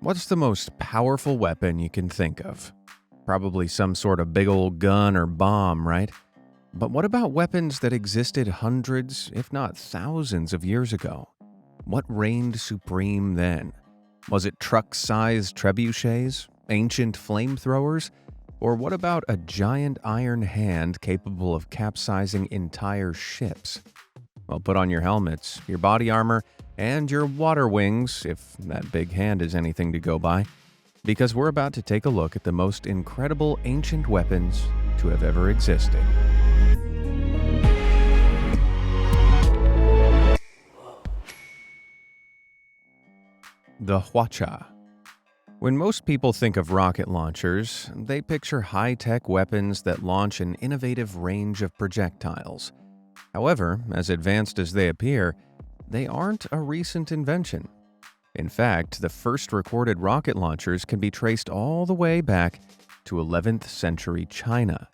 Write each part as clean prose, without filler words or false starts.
What's the most powerful weapon you can think of? Probably some sort of big old gun or bomb, right? But what about weapons that existed hundreds, if not thousands of years ago? What reigned supreme then? Was it truck-sized trebuchets, ancient flamethrowers, or what about a giant iron hand capable of capsizing entire ships? Well, put on your helmets, your body armor, and your water wings, if that big hand is anything to go by, because we're about to take a look at the most incredible ancient weapons to have ever existed. The Hwacha. When most people think of rocket launchers, they picture high-tech weapons that launch an innovative range of projectiles. However, as advanced as they appear, they aren't a recent invention. In fact, the first recorded rocket launchers can be traced all the way back to 11th century China.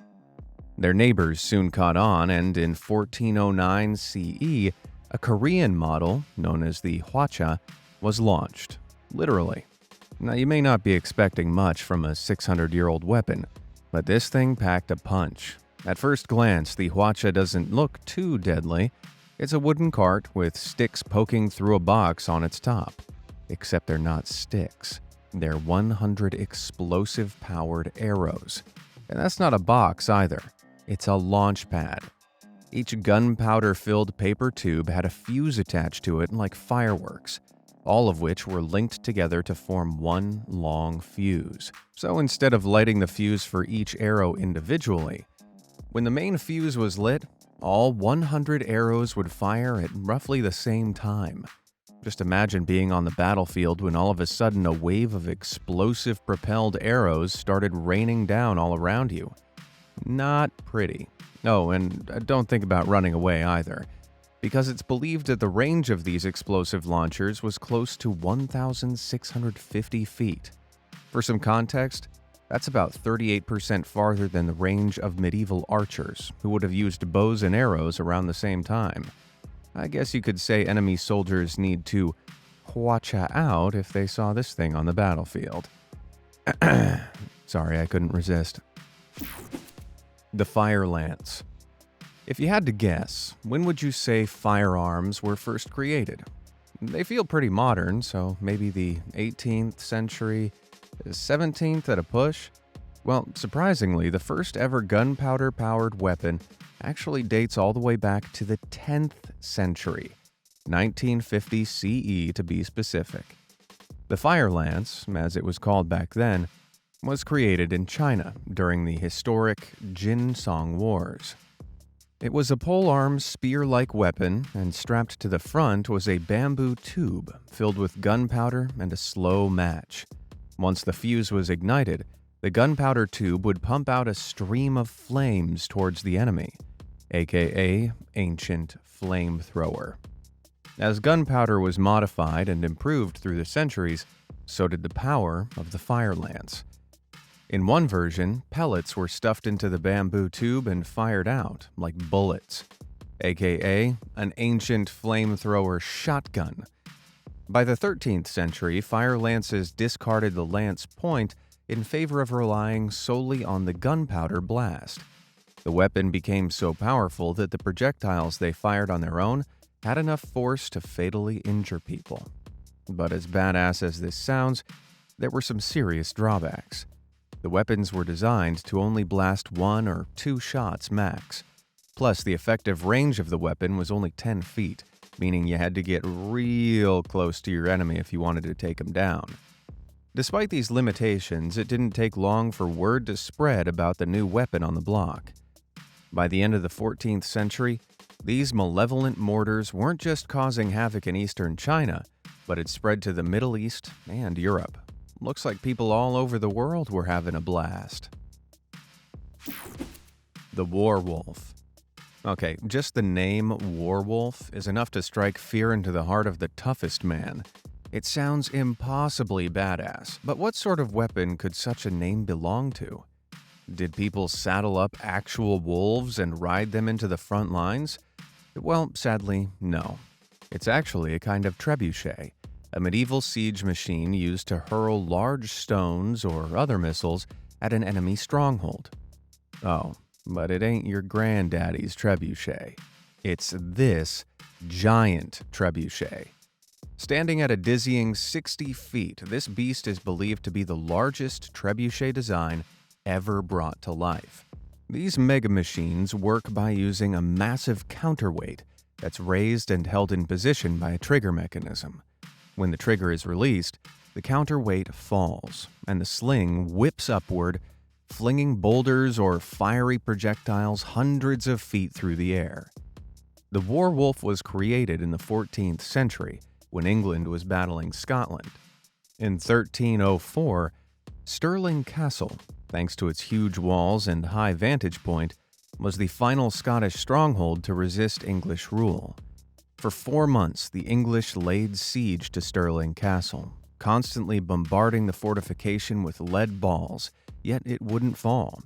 Their neighbors soon caught on, and in 1409 CE, a Korean model, known as the Hwacha, was launched, literally. Now, you may not be expecting much from a 600-year-old weapon, but this thing packed a punch. At first glance, the Hwacha doesn't look too deadly. It's a wooden cart with sticks poking through a box on its top. Except they're not sticks. They're 100 explosive-powered arrows. And that's not a box either. It's a launch pad. Each gunpowder-filled paper tube had a fuse attached to it like fireworks, all of which were linked together to form one long fuse. So instead of lighting the fuse for each arrow individually, when the main fuse was lit, all 100 arrows would fire at roughly the same time. Just imagine being on the battlefield when all of a sudden a wave of explosive propelled arrows started raining down all around you. Not pretty. Oh, and don't think about running away either, because it's believed that the range of these explosive launchers was close to 1,650 feet. For some context, that's about 38% farther than the range of medieval archers, who would have used bows and arrows around the same time. I guess you could say enemy soldiers need to hwacha out if they saw this thing on the battlefield. Sorry, I couldn't resist. The fire lance. If you had to guess, when would you say firearms were first created? They feel pretty modern, so maybe the 18th century, 17th at a push? Well, surprisingly, the first ever gunpowder-powered weapon actually dates all the way back to the 10th century, 1950 CE to be specific. The fire lance, as it was called back then, was created in China during the historic Jin Song Wars. It was a pole-arm spear-like weapon, and strapped to the front was a bamboo tube filled with gunpowder and a slow match. Once the fuse was ignited, the gunpowder tube would pump out a stream of flames towards the enemy, aka ancient flamethrower. As gunpowder was modified and improved through the centuries, so did the power of the fire lance. In one version, pellets were stuffed into the bamboo tube and fired out like bullets, aka an ancient flamethrower shotgun. By the 13th century, fire lances discarded the lance point in favor of relying solely on the gunpowder blast. The weapon became so powerful that the projectiles they fired on their own had enough force to fatally injure people. But as badass as this sounds, there were some serious drawbacks. The weapons were designed to only blast 1 or 2 shots max. Plus, the effective range of the weapon was only 10 feet, meaning you had to get real close to your enemy if you wanted to take him down. Despite these limitations, it didn't take long for word to spread about the new weapon on the block. By the end of the 14th century, these malevolent mortars weren't just causing havoc in eastern China, but had spread to the Middle East and Europe. Looks like people all over the world were having a blast. The Warwolf. Okay, just the name Warwolf is enough to strike fear into the heart of the toughest man. It sounds impossibly badass, but what sort of weapon could such a name belong to? Did people saddle up actual wolves and ride them into the front lines? Well, sadly, no. It's actually a kind of trebuchet, a medieval siege machine used to hurl large stones or other missiles at an enemy stronghold. Oh, but it ain't your granddaddy's trebuchet. It's this giant trebuchet. Standing at a dizzying 60 feet, this beast is believed to be the largest trebuchet design ever brought to life. These mega machines work by using a massive counterweight that's raised and held in position by a trigger mechanism. When the trigger is released, the counterweight falls, and the sling whips upward, flinging boulders or fiery projectiles hundreds of feet through the air. The war wolf was created in the 14th century when England was battling Scotland. In 1304, Stirling Castle, thanks to its huge walls and high vantage point, was the final Scottish stronghold to resist English rule. For 4 months, the English laid siege to Stirling Castle, constantly bombarding the fortification with lead balls, yet it wouldn't fall.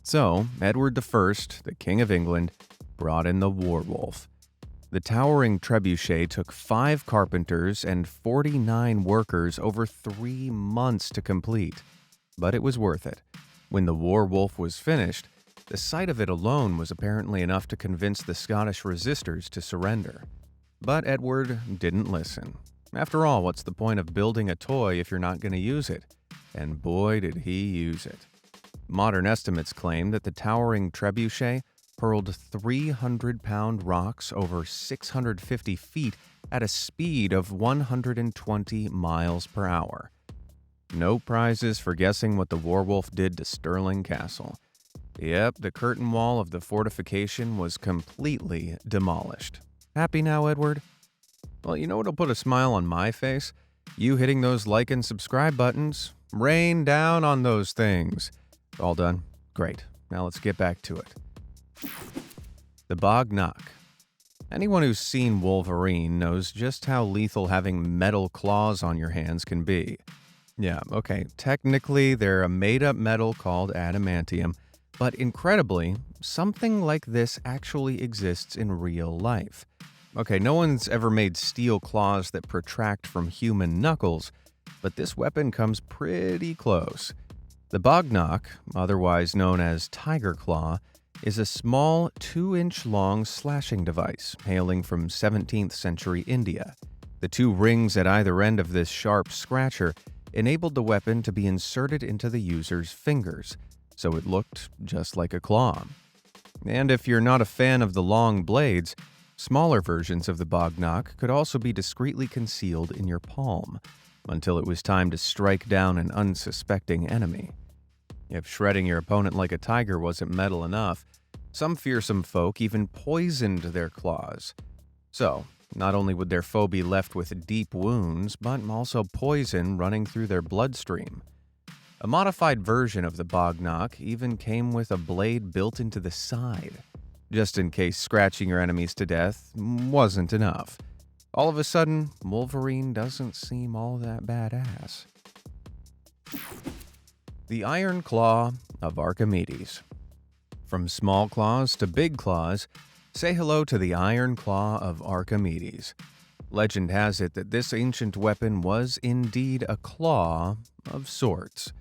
So, Edward I, the King of England, brought in the war wolf. The towering trebuchet took 5 carpenters and 49 workers over 3 months to complete, but it was worth it. When the war wolf was finished, the sight of it alone was apparently enough to convince the Scottish resistors to surrender. But Edward didn't listen. After all, what's the point of building a toy if you're not going to use it? And boy, did he use it. Modern estimates claim that the towering trebuchet hurled 300-pound rocks over 650 feet at a speed of 120 miles per hour. No prizes for guessing what the Warwolf did to Stirling Castle. Yep, the curtain wall of the fortification was completely demolished. Happy now, Edward? Well, you know what'll put a smile on my face? You hitting those like and subscribe buttons. Rain down on those things. All done? Great. Now let's get back to it. The Bog Knock. Anyone who's seen Wolverine knows just how lethal having metal claws on your hands can be. Yeah, okay, technically they're a made-up metal called adamantium, but incredibly, something like this actually exists in real life. Okay, no one's ever made steel claws that protract from human knuckles, but this weapon comes pretty close. The Bog Knock, otherwise known as Tiger Claw, is a small 2-inch long slashing device hailing from 17th century India. The 2 rings at either end of this sharp scratcher enabled the weapon to be inserted into the user's fingers, so it looked just like a claw. And if you're not a fan of the long blades, smaller versions of the Bog Knock could also be discreetly concealed in your palm, until it was time to strike down an unsuspecting enemy. If shredding your opponent like a tiger wasn't metal enough, some fearsome folk even poisoned their claws. So, not only would their foe be left with deep wounds, but also poison running through their bloodstream. A modified version of the Bog Knock even came with a blade built into the side, just in case scratching your enemies to death wasn't enough. All of a sudden, Wolverine doesn't seem all that badass. The Iron Claw of Archimedes. From small claws to big claws, say hello to the Iron Claw of Archimedes. Legend has it that this ancient weapon was indeed a claw of sorts.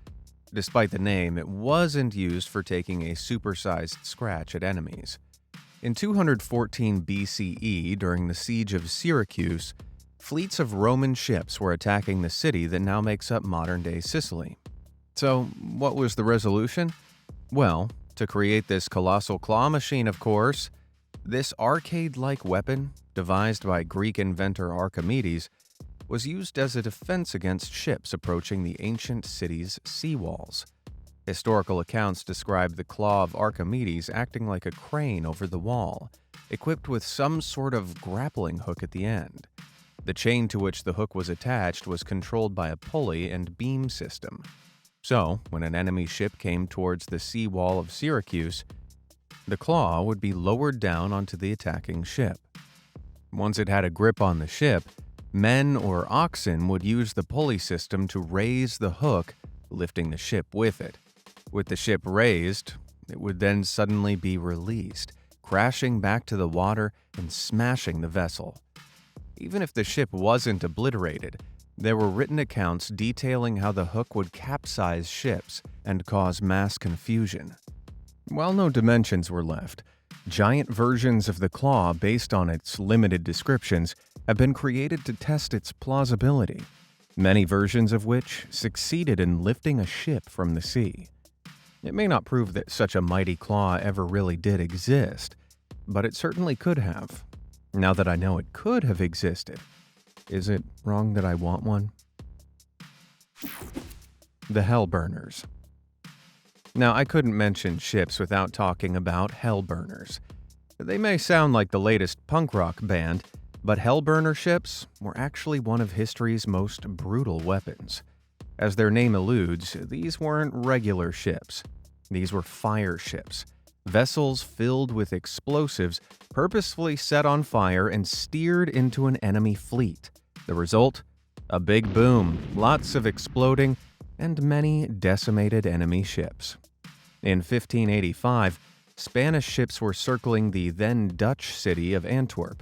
Despite the name, it wasn't used for taking a supersized scratch at enemies. In 214 BCE, during the siege of Syracuse, fleets of Roman ships were attacking the city that now makes up modern-day Sicily. So, what was the resolution? Well, to create this colossal claw machine, of course. This arcade-like weapon, devised by Greek inventor Archimedes, was used as a defense against ships approaching the ancient city's seawalls. Historical accounts describe the claw of Archimedes acting like a crane over the wall, equipped with some sort of grappling hook at the end. The chain to which the hook was attached was controlled by a pulley and beam system. So, when an enemy ship came towards the seawall of Syracuse, the claw would be lowered down onto the attacking ship. Once it had a grip on the ship, men or oxen would use the pulley system to raise the hook, lifting the ship with it. With the ship raised, it would then suddenly be released, crashing back to the water and smashing the vessel. Even if the ship wasn't obliterated, There were written accounts detailing how the hook would capsize ships and cause mass confusion. While no dimensions were left, giant versions of the claw based on its limited descriptions have been created to test its plausibility, many versions of which succeeded in lifting a ship from the sea. It may not prove that such a mighty claw ever really did exist, but it certainly could have. Now that I know it could have existed, is it wrong that I want one? The Hellburners. Now, I couldn't mention ships without talking about Hellburners. They may sound like the latest punk rock band, but Hellburner ships were actually one of history's most brutal weapons. As their name alludes, these weren't regular ships. These were fire ships, vessels filled with explosives purposefully set on fire and steered into an enemy fleet. The result? A big boom, lots of exploding, and many decimated enemy ships. In 1585, Spanish ships were circling the then Dutch city of Antwerp.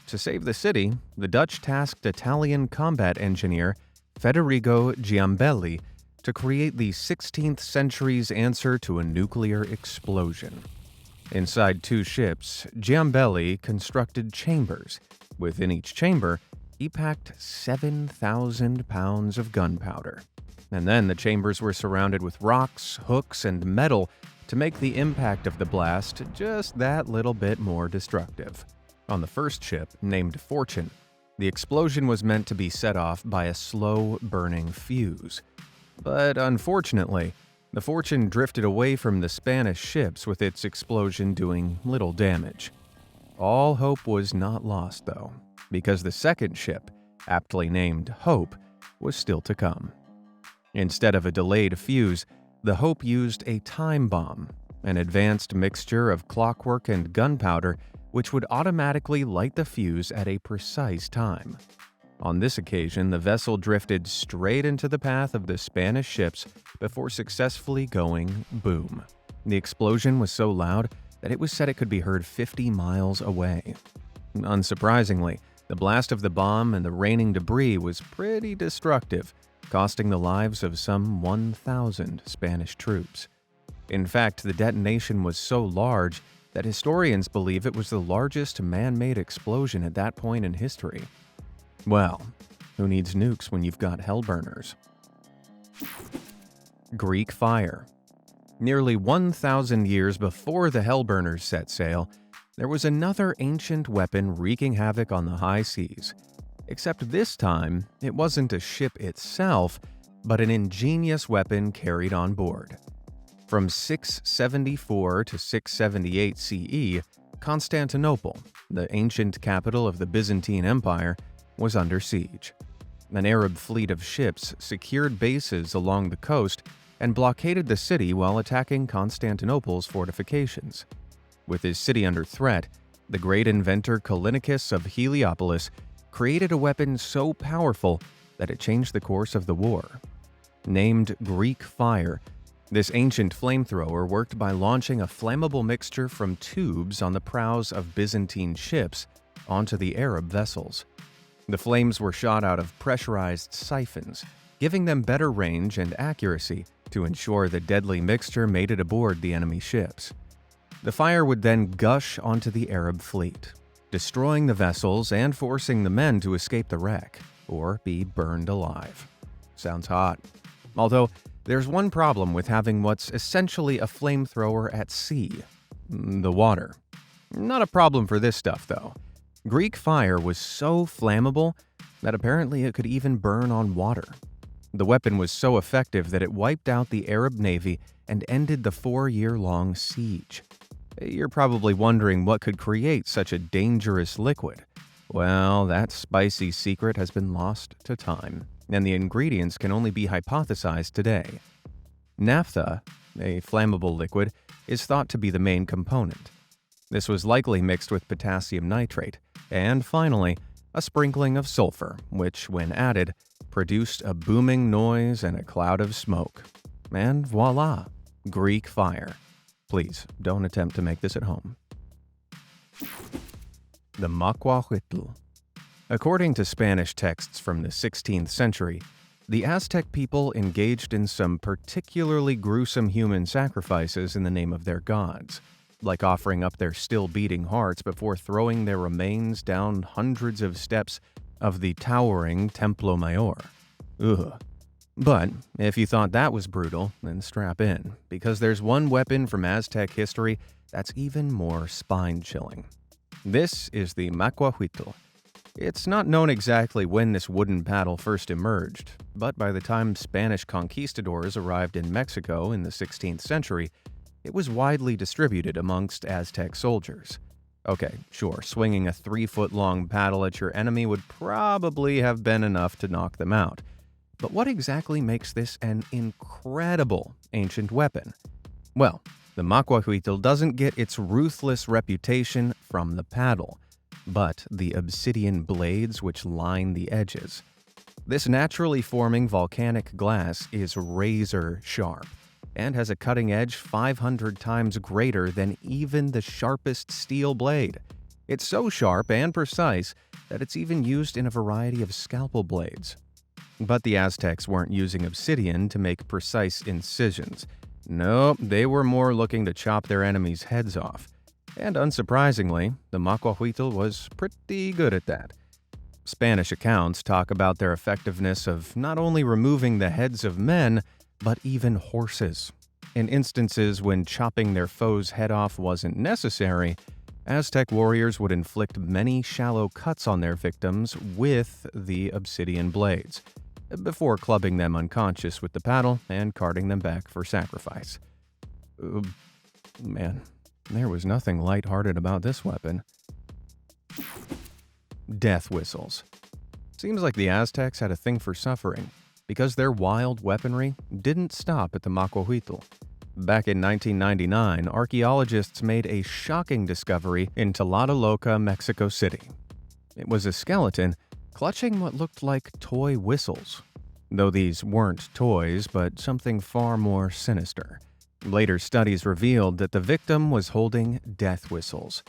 To save the city, the Dutch tasked Italian combat engineer Federico Giambelli to create the 16th century's answer to a nuclear explosion. Inside two ships, Giambelli constructed chambers. Within each chamber, he packed 7,000 pounds of gunpowder. And then the chambers were surrounded with rocks, hooks, and metal to make the impact of the blast just that little bit more destructive. On the first ship, named Fortune, the explosion was meant to be set off by a slow-burning fuse. But unfortunately, the Fortune drifted away from the Spanish ships with its explosion doing little damage. All hope was not lost, though, because the second ship, aptly named Hope, was still to come. Instead of a delayed fuse, the Hope used a time bomb, an advanced mixture of clockwork and gunpowder which would automatically light the fuse at a precise time. On this occasion, the vessel drifted straight into the path of the Spanish ships before successfully going boom. The explosion was so loud that it was said it could be heard 50 miles away. Unsurprisingly, the blast of the bomb and the raining debris was pretty destructive, costing the lives of some 1,000 Spanish troops. In fact, the detonation was so large that historians believe it was the largest man-made explosion at that point in history. Well, who needs nukes when you've got hellburners? Greek fire. Nearly 1,000 years before the hellburners set sail, there was another ancient weapon wreaking havoc on the high seas. Except this time, it wasn't a ship itself, but an ingenious weapon carried on board. From 674 to 678 CE, Constantinople, the ancient capital of the Byzantine Empire, was under siege. An Arab fleet of ships secured bases along the coast and blockaded the city while attacking Constantinople's fortifications. With his city under threat, the great inventor Callinicus of Heliopolis created a weapon so powerful that it changed the course of the war. Named Greek fire, this ancient flamethrower worked by launching a flammable mixture from tubes on the prows of Byzantine ships onto the Arab vessels. The flames were shot out of pressurized siphons, giving them better range and accuracy to ensure the deadly mixture made it aboard the enemy ships. The fire would then gush onto the Arab fleet, destroying the vessels and forcing the men to escape the wreck, or be burned alive. Sounds hot. Although, there's one problem with having what's essentially a flamethrower at sea: the water. Not a problem for this stuff, though. Greek fire was so flammable that apparently it could even burn on water. The weapon was so effective that it wiped out the Arab navy and ended the 4-year-long siege. You're probably wondering what could create such a dangerous liquid. Well, that spicy secret has been lost to time, and the ingredients can only be hypothesized today. Naphtha, a flammable liquid, is thought to be the main component. This was likely mixed with potassium nitrate, and finally, a sprinkling of sulfur, which, when added, produced a booming noise and a cloud of smoke. And voila, Greek fire. Please, don't attempt to make this at home. The Maquahuitl. According to Spanish texts from the 16th century, the Aztec people engaged in some particularly gruesome human sacrifices in the name of their gods, like offering up their still beating hearts before throwing their remains down hundreds of steps of the towering Templo Mayor. Ugh. But if you thought that was brutal, then strap in, because there's one weapon from Aztec history that's even more spine-chilling. This is the macuahuitl. It's not known exactly when this wooden paddle first emerged, but by the time Spanish conquistadors arrived in Mexico in the 16th century, it was widely distributed amongst Aztec soldiers. Okay, sure, swinging a 3-foot-long paddle at your enemy would probably have been enough to knock them out. But what exactly makes this an incredible ancient weapon? Well, the macuahuitl doesn't get its ruthless reputation from the paddle, but the obsidian blades which line the edges. This naturally forming volcanic glass is razor sharp and has a cutting edge 500 times greater than even the sharpest steel blade. It's so sharp and precise that it's even used in a variety of scalpel blades. But the Aztecs weren't using obsidian to make precise incisions. Nope, they were more looking to chop their enemies' heads off. And unsurprisingly, the macuahuitl was pretty good at that. Spanish accounts talk about their effectiveness of not only removing the heads of men, but even horses. In instances when chopping their foe's head off wasn't necessary, Aztec warriors would inflict many shallow cuts on their victims with the obsidian blades, before clubbing them unconscious with the paddle and carting them back for sacrifice. Man, there was nothing lighthearted about this weapon. Death whistles. Seems like the Aztecs had a thing for suffering, because their wild weaponry didn't stop at the macuahuitl. Back in 1999, archaeologists made a shocking discovery in Tlatelolco, Mexico City. It was a skeleton clutching what looked like toy whistles, though these weren't toys, but something far more sinister. Later studies revealed that the victim was holding death whistles.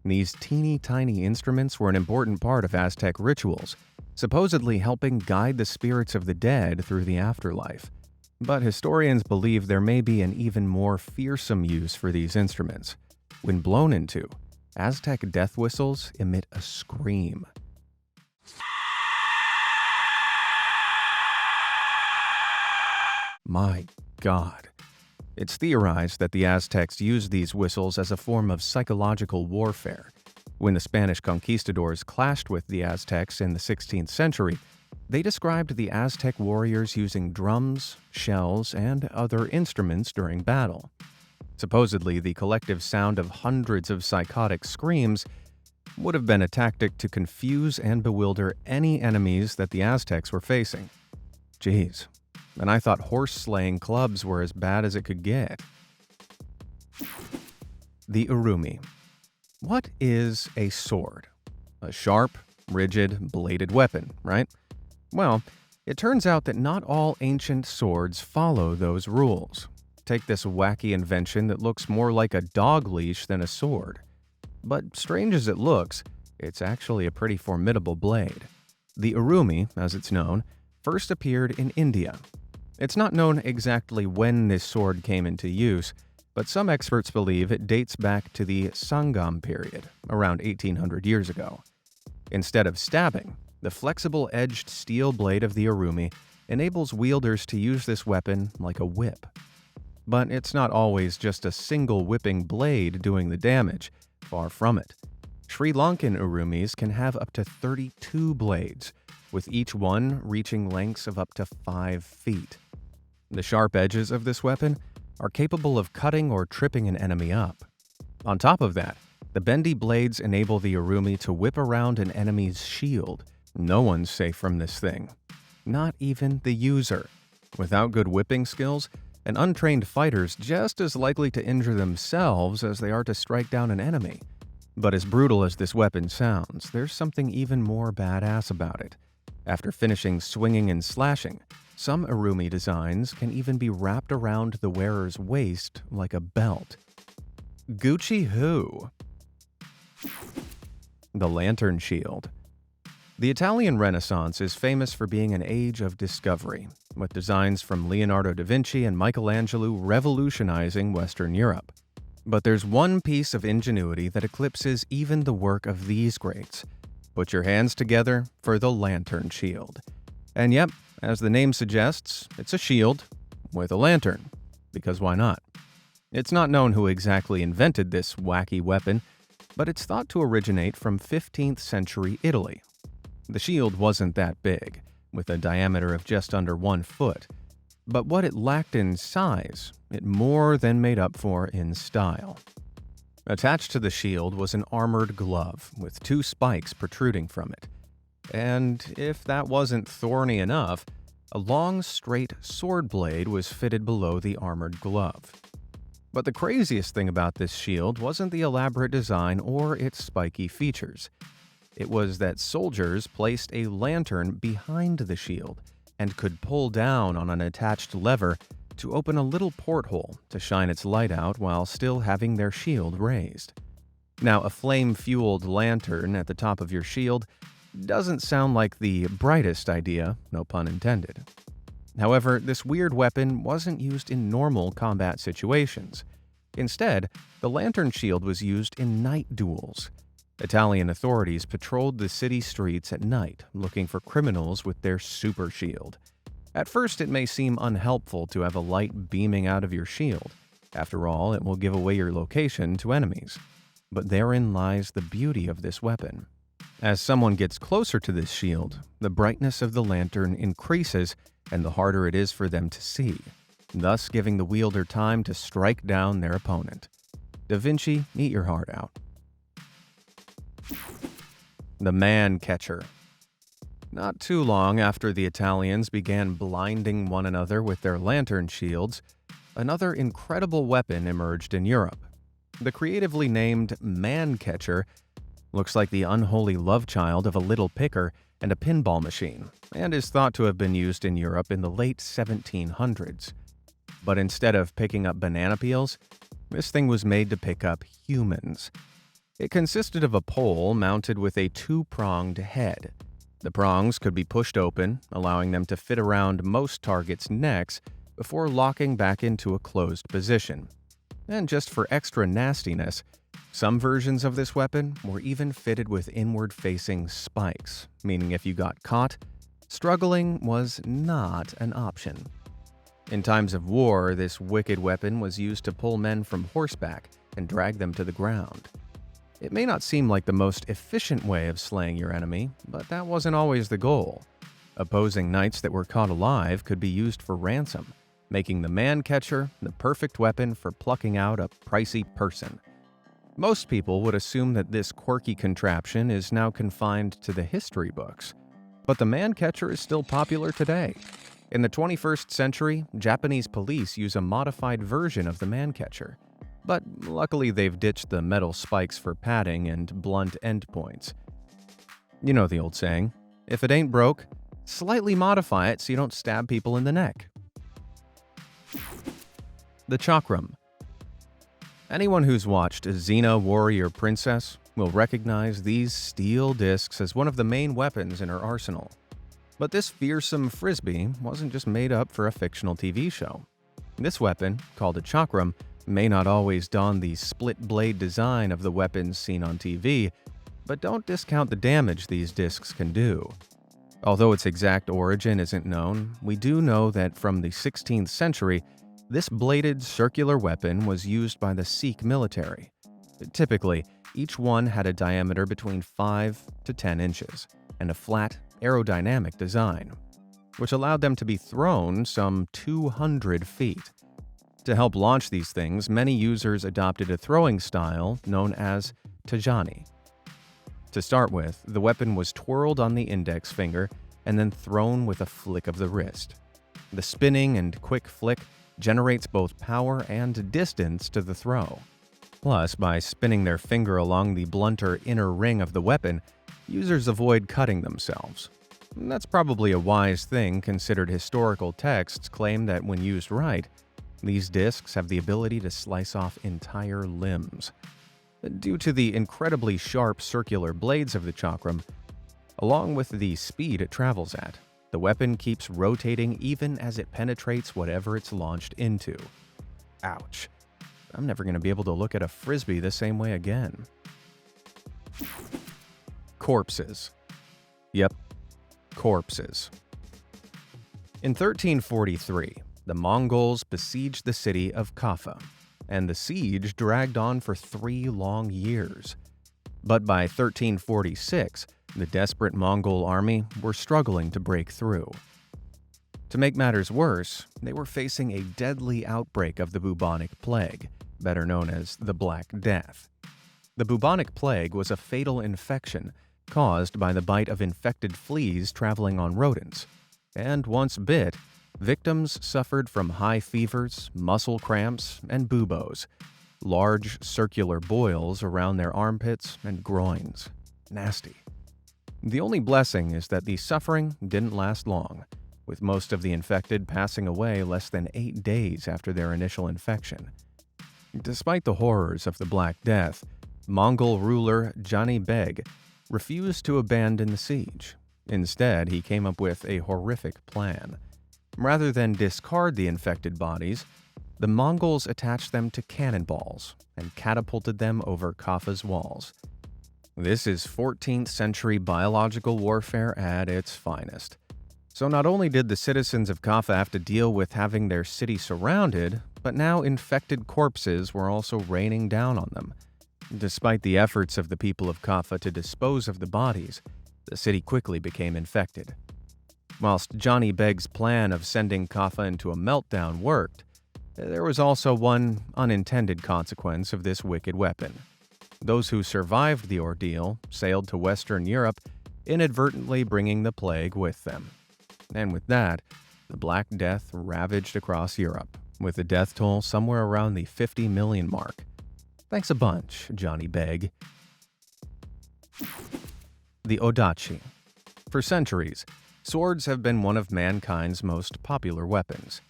These teeny tiny instruments were an important part of Aztec rituals, supposedly helping guide the spirits of the dead through the afterlife. But historians believe there may be an even more fearsome use for these instruments. When blown into, Aztec death whistles emit a scream. My God. It's theorized that the Aztecs used these whistles as a form of psychological warfare. When the Spanish conquistadors clashed with the Aztecs in the 16th century, they described the Aztec warriors using drums, shells, and other instruments during battle. Supposedly, the collective sound of hundreds of psychotic screams would have been a tactic to confuse and bewilder any enemies that the Aztecs were facing. Jeez. And I thought horse-slaying clubs were as bad as it could get. The urumi. What is a sword? A sharp, rigid, bladed weapon, right? Well, it turns out that not all ancient swords follow those rules. Take this wacky invention that looks more like a dog leash than a sword. But strange as it looks, it's actually a pretty formidable blade. The urumi, as it's known, first appeared in India. It's not known exactly when this sword came into use, but some experts believe it dates back to the Sangam period, around 1800 years ago. Instead of stabbing, the flexible edged steel blade of the urumi enables wielders to use this weapon like a whip. But it's not always just a single whipping blade doing the damage, far from it. Sri Lankan urumis can have up to 32 blades, with each one reaching lengths of up to 5 feet. The sharp edges of this weapon are capable of cutting or tripping an enemy up. On top of that, the bendy blades enable the urumi to whip around an enemy's shield. No one's safe from this thing. Not even the user. Without good whipping skills, an untrained fighter's just as likely to injure themselves as they are to strike down an enemy. But as brutal as this weapon sounds, there's something even more badass about it. After finishing swinging and slashing, some urumi designs can even be wrapped around the wearer's waist like a belt. Gucci who? The lantern shield. The Italian Renaissance is famous for being an age of discovery, with designs from Leonardo da Vinci and Michelangelo revolutionizing Western Europe. But there's one piece of ingenuity that eclipses even the work of these greats. Put your hands together for the lantern shield. And yep, as the name suggests, it's a shield with a lantern, because why not? It's not known who exactly invented this wacky weapon, but it's thought to originate from 15th century Italy. The shield wasn't that big, with a diameter of just under 1 foot, but what it lacked in size, it more than made up for in style. Attached to the shield was an armored glove with 2 spikes protruding from it. And if that wasn't thorny enough, a long, straight sword blade was fitted below the armored glove. But the craziest thing about this shield wasn't the elaborate design or its spiky features. It was that soldiers placed a lantern behind the shield and could pull down on an attached lever to open a little porthole to shine its light out while still having their shield raised. Now, a flame-fueled lantern at the top of your shield doesn't sound like the brightest idea, no pun intended. However, this weird weapon wasn't used in normal combat situations. Instead, the lantern shield was used in night duels. Italian authorities patrolled the city streets at night, looking for criminals with their super shield. At first, it may seem unhelpful to have a light beaming out of your shield. After all, it will give away your location to enemies. But therein lies the beauty of this weapon. As someone gets closer to this shield, the brightness of the lantern increases and the harder it is for them to see, thus giving the wielder time to strike down their opponent. Da Vinci, eat your heart out. The man catcher. Not too long after the Italians began blinding one another with their lantern shields, another incredible weapon emerged in Europe. The creatively named man catcher looks like the unholy love child of a little picker and a pinball machine, and is thought to have been used in Europe in the late 1700s. But instead of picking up banana peels, this thing was made to pick up humans. It consisted of a pole mounted with a 2-pronged head. The prongs could be pushed open, allowing them to fit around most targets' necks before locking back into a closed position. And just for extra nastiness, some versions of this weapon were even fitted with inward-facing spikes, meaning if you got caught, struggling was not an option. In times of war, this wicked weapon was used to pull men from horseback and drag them to the ground. It may not seem like the most efficient way of slaying your enemy, but that wasn't always the goal. Opposing knights that were caught alive could be used for ransom, making the man catcher the perfect weapon for plucking out a pricey person. Most people would assume that this quirky contraption is now confined to the history books, but the man catcher is still popular today. In the 21st century, Japanese police use a modified version of the man catcher, but luckily they've ditched the metal spikes for padding and blunt endpoints. You know the old saying, if it ain't broke, slightly modify it so you don't stab people in the neck. The chakram. Anyone who's watched Xena Warrior Princess will recognize these steel discs as one of the main weapons in her arsenal. But this fearsome frisbee wasn't just made up for a fictional TV show. This weapon, called a chakram, may not always don the split-blade design of the weapons seen on TV, but don't discount the damage these discs can do. Although its exact origin isn't known, we do know that from the 16th century, this bladed circular weapon was used by the Sikh military. Typically, each one had a diameter between 5 to 10 inches and a flat, aerodynamic design, which allowed them to be thrown some 200 feet. To help launch these things, many users adopted a throwing style known as tajani. To start with, the weapon was twirled on the index finger and then thrown with a flick of the wrist. The spinning and quick flick generates both power and distance to the throw. Plus, by spinning their finger along the blunter inner ring of the weapon, users avoid cutting themselves. That's probably a wise thing, considered historical texts claim that when used right, these discs have the ability to slice off entire limbs. Due to the incredibly sharp circular blades of the chakram, Along with the speed it travels at, the weapon keeps rotating even as it penetrates whatever it's launched into. Ouch. I'm never going to be able to look at a frisbee the same way again. Corpses. Yep, corpses. In 1343, the Mongols besieged the city of Kaffa, and the siege dragged on for 3 long years. But by 1346, the desperate Mongol army were struggling to break through. To make matters worse, they were facing a deadly outbreak of the bubonic plague, better known as the Black Death. The bubonic plague was a fatal infection caused by the bite of infected fleas traveling on rodents, and once bit, victims suffered from high fevers, muscle cramps, and buboes, large circular boils around their armpits and groins. Nasty. The only blessing is that the suffering didn't last long, with most of the infected passing away less than 8 days after their initial infection. Despite the horrors of the Black Death, Mongol ruler Jani Beg refused to abandon the siege. Instead, he came up with a horrific plan. Rather than discard the infected bodies, the Mongols attached them to cannonballs and catapulted them over Kaffa's walls. This is 14th century biological warfare at its finest. So not only did the citizens of Kaffa have to deal with having their city surrounded, but now infected corpses were also raining down on them. Despite the efforts of the people of Kaffa to dispose of the bodies, the city quickly became infected. Whilst Johnny Beg's plan of sending Kaffa into a meltdown worked, there was also one unintended consequence of this wicked weapon. Those who survived the ordeal sailed to Western Europe, inadvertently bringing the plague with them. And with that, the Black Death ravaged across Europe, with the death toll somewhere around the 50 million mark. Thanks a bunch, Johnny Beg. The Odachi. For centuries, swords have been one of mankind's most popular weapons.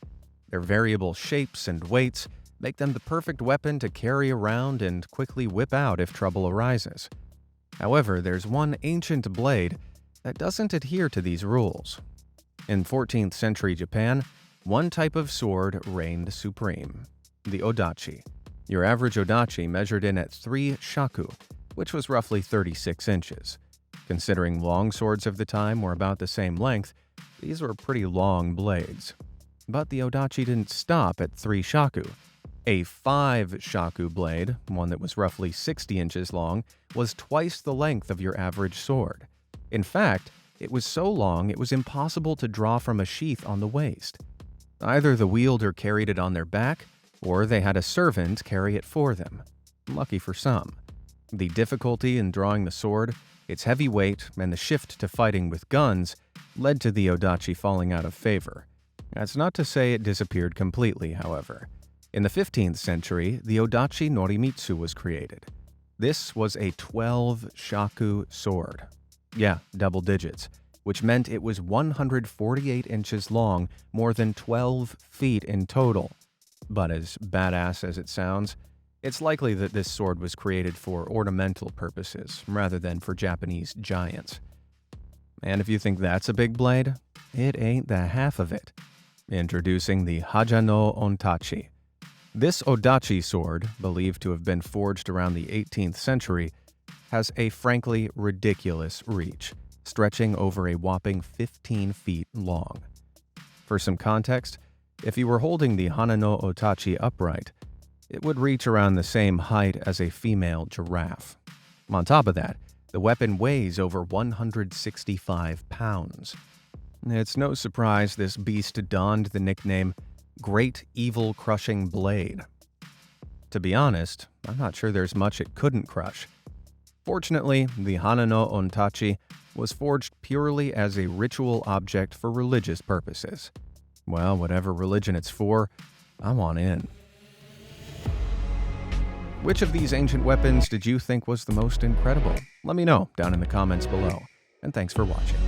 Their variable shapes and weights make them the perfect weapon to carry around and quickly whip out if trouble arises. However, there's one ancient blade that doesn't adhere to these rules. In 14th century Japan, one type of sword reigned supreme, the odachi. Your average odachi measured in at 3 shaku, which was roughly 36 inches. Considering long swords of the time were about the same length, these were pretty long blades. But the odachi didn't stop at 3 shaku. A 5 shaku blade, one that was roughly 60 inches long, was twice the length of your average sword. In fact, it was so long it was impossible to draw from a sheath on the waist. Either the wielder carried it on their back, or they had a servant carry it for them. Lucky for some. The difficulty in drawing the sword, its heavy weight, and the shift to fighting with guns led to the odachi falling out of favor. That's not to say it disappeared completely, however. In the 15th century, the odachi norimitsu was created. This was a 12 shaku sword. Yeah, double digits, which meant it was 148 inches long, more than 12 feet in total. But as badass as it sounds, it's likely that this sword was created for ornamental purposes rather than for Japanese giants. And if you think that's a big blade, it ain't the half of it. Introducing the Haja no Ontachi. This odachi sword, believed to have been forged around the 18th century, has a frankly ridiculous reach, stretching over a whopping 15 feet long. For some context, if you were holding the Hana no Otachi upright, it would reach around the same height as a female giraffe. On top of that, the weapon weighs over 165 pounds. It's no surprise this beast donned the nickname Great Evil Crushing Blade. To be honest, I'm not sure there's much it couldn't crush. Fortunately, the Hana no Ontachi was forged purely as a ritual object for religious purposes. Well, whatever religion it's for, I'm on in. Which of these ancient weapons did you think was the most incredible? Let me know down in the comments below, and thanks for watching.